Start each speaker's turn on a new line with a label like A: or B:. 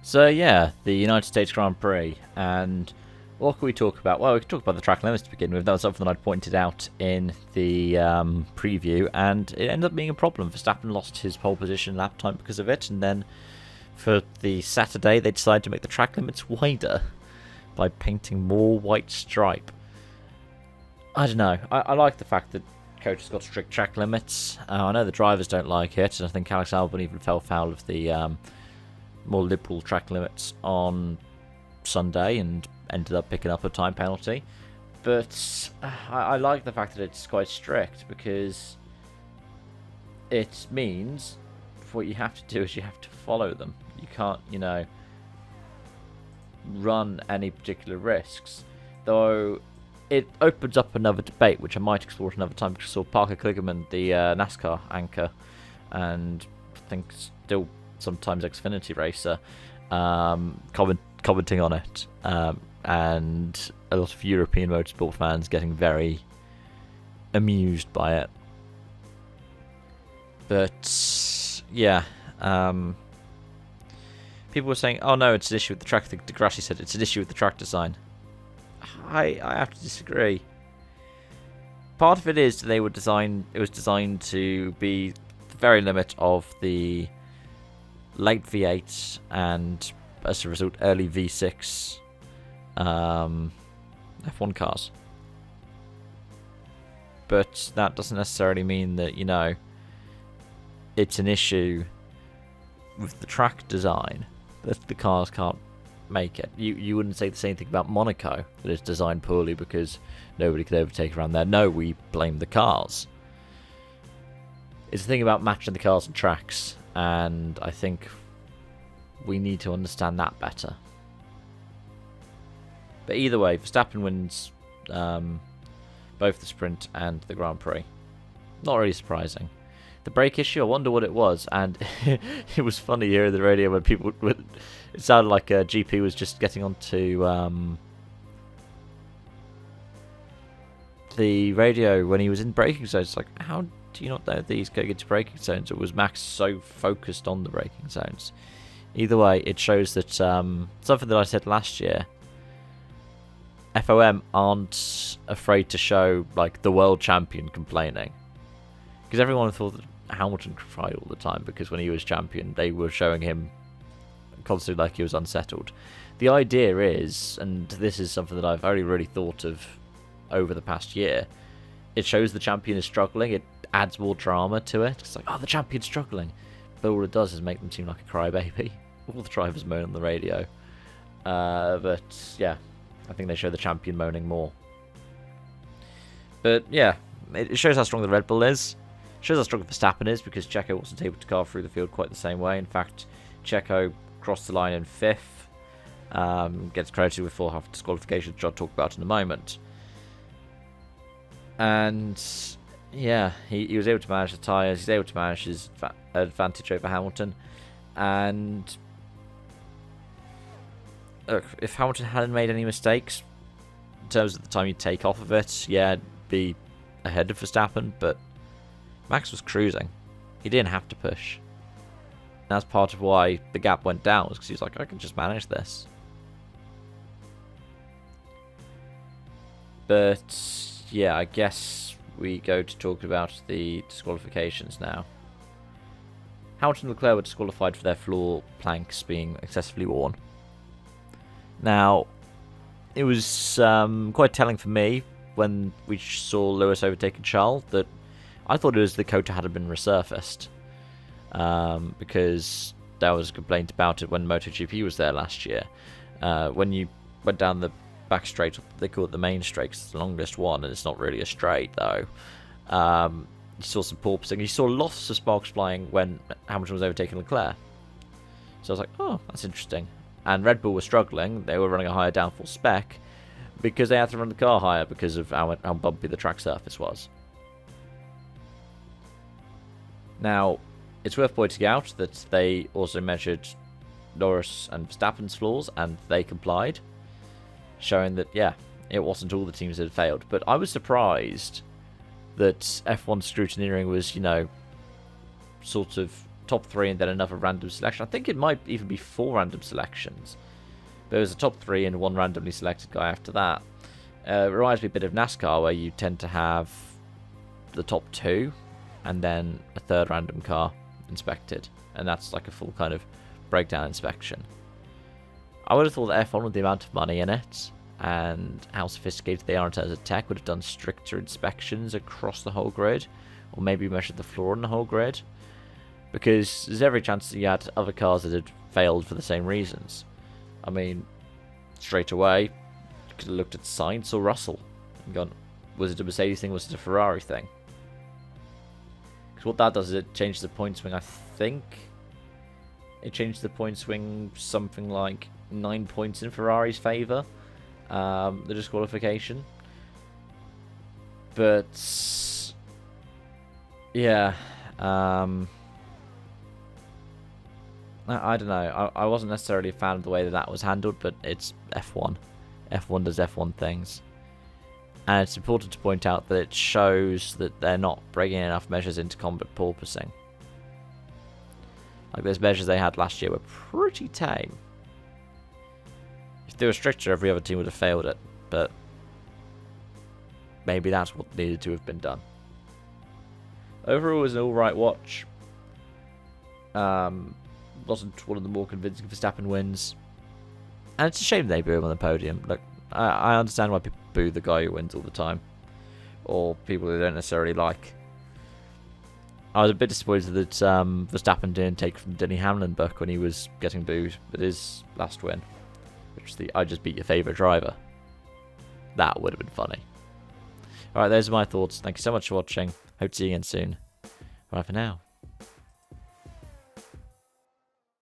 A: So yeah, the United States Grand Prix, and what can we talk about? Well, we can talk about the track limits to begin with. That was something that I'd pointed out in the preview, and it ended up being a problem. Verstappen lost his pole position lap time because of it, and then for the Saturday they decided to make the track limits wider by painting more white stripe. I don't know. I like the fact that coaches got strict track limits. I know the drivers don't like it, and I think Alex Albon even fell foul of the more liberal track limits on Sunday and ended up picking up a time penalty. But I like the fact that it's quite strict, because it means what you have to do is you have to follow them. You can't, run any particular risks. Though it opens up another debate, which I might explore at another time, because I saw Parker Kligerman, the NASCAR anchor, and I think still sometimes Xfinity racer, commenting on it, and a lot of European motorsport fans getting very amused by it. But yeah, people were saying, "Oh no, it's an issue with the track." Degrassi said it's an issue with the track design. I have to disagree. Part of it is it was designed to be the very limit of the late V8 and, as a result, early V6 F1 cars. But that doesn't necessarily mean that, it's an issue with the track design that the cars can't make it. You wouldn't say the same thing about Monaco, that it's designed poorly because nobody could overtake around there. No, we blame the cars. It's the thing about matching the cars and tracks, and I think we need to understand that better. But either way, Verstappen wins both the sprint and the Grand Prix. Not really surprising. The brake issue, I wonder what it was, and it was funny hearing the radio when people would, it sounded like GP was just getting onto the radio when he was in braking zones. It's like, how do you not know these go into braking zones? It was Max so focused on the braking zones. Either way, it shows that something that I said last year, FOM aren't afraid to show like the world champion complaining, because everyone thought that Hamilton cried all the time because when he was champion they were showing him constantly like he was unsettled. The idea is, and this is something that I've only really thought of over the past year, it shows the champion is struggling, it adds more drama to it. It's like, oh, the champion's struggling, but all it does is make them seem like a crybaby. All the drivers moan on the radio, but yeah, I think they show the champion moaning more. But yeah, it shows how strong the Red Bull is. It shows how strong Verstappen is, because Checo wasn't able to carve through the field quite the same way. In fact, Checo crossed the line in 5th. Gets credited with 4.5 disqualifications, which I'll talk about in a moment. And yeah, he was able to manage the tyres. He's able to manage his advantage over Hamilton. And look, if Hamilton hadn't made any mistakes in terms of the time he'd take off of it, yeah, it'd be ahead of Verstappen, but Max was cruising. He didn't have to push. And that's part of why the gap went down, was because he was like, I can just manage this. But yeah, I guess we go to talk about the disqualifications now. Hamilton and Leclerc were disqualified for their floor planks being excessively worn. Now, it was quite telling for me when we saw Lewis overtaking Charles that I thought it was the coater hadn't been resurfaced, because there was a complaint about it when MotoGP was there last year. When you went down the back straight, they call it the main straight, 'cause it's the longest one, and it's not really a straight though. You saw some porpoising. You saw lots of sparks flying when Hamilton was overtaking Leclerc. So I was like, oh, that's interesting. And Red Bull was struggling. They were running a higher downforce spec because they had to run the car higher because of how bumpy the track surface was. Now, it's worth pointing out that they also measured Norris and Verstappen's flaws, and they complied, showing that, yeah, it wasn't all the teams that had failed. But I was surprised that F1 scrutineering was, sort of top 3 and then another random selection. I think it might even be 4 random selections. There was a top 3 and 1 randomly selected guy after that. It reminds me a bit of NASCAR, where you tend to have the top 2 and then a 3rd random car inspected, and that's like a full kind of breakdown inspection. I would have thought that F1, with the amount of money in it and how sophisticated they are in terms of tech, would have done stricter inspections across the whole grid, or maybe measured the flaw in the whole grid, because there's every chance that you had other cars that had failed for the same reasons. I mean, straight away, you could have looked at Sainz or Russell and gone, was it a Mercedes thing, was it a Ferrari thing? Because what that does is it changes the point swing, I think. It changed the point swing something like 9 points in Ferrari's favour, the disqualification. But, yeah, I don't know. I wasn't necessarily a fan of the way that was handled, but it's F1. F1 does F1 things. And it's important to point out that it shows that they're not bringing enough measures into combat porpoising. Like, those measures they had last year were pretty tame. If they were stricter, every other team would have failed it, but maybe that's what needed to have been done. Overall, it was an alright watch. Wasn't one of the more convincing Verstappen wins. And it's a shame they boo him on the podium. Look, I understand why people boo the guy who wins all the time, or people who they don't necessarily like. I was a bit disappointed that Verstappen didn't take from Denny Hamlin book when he was getting booed with his last win, which was the "I just beat your favourite driver." That would have been funny. Alright, those are my thoughts. Thank you so much for watching. Hope to see you again soon. Bye for now.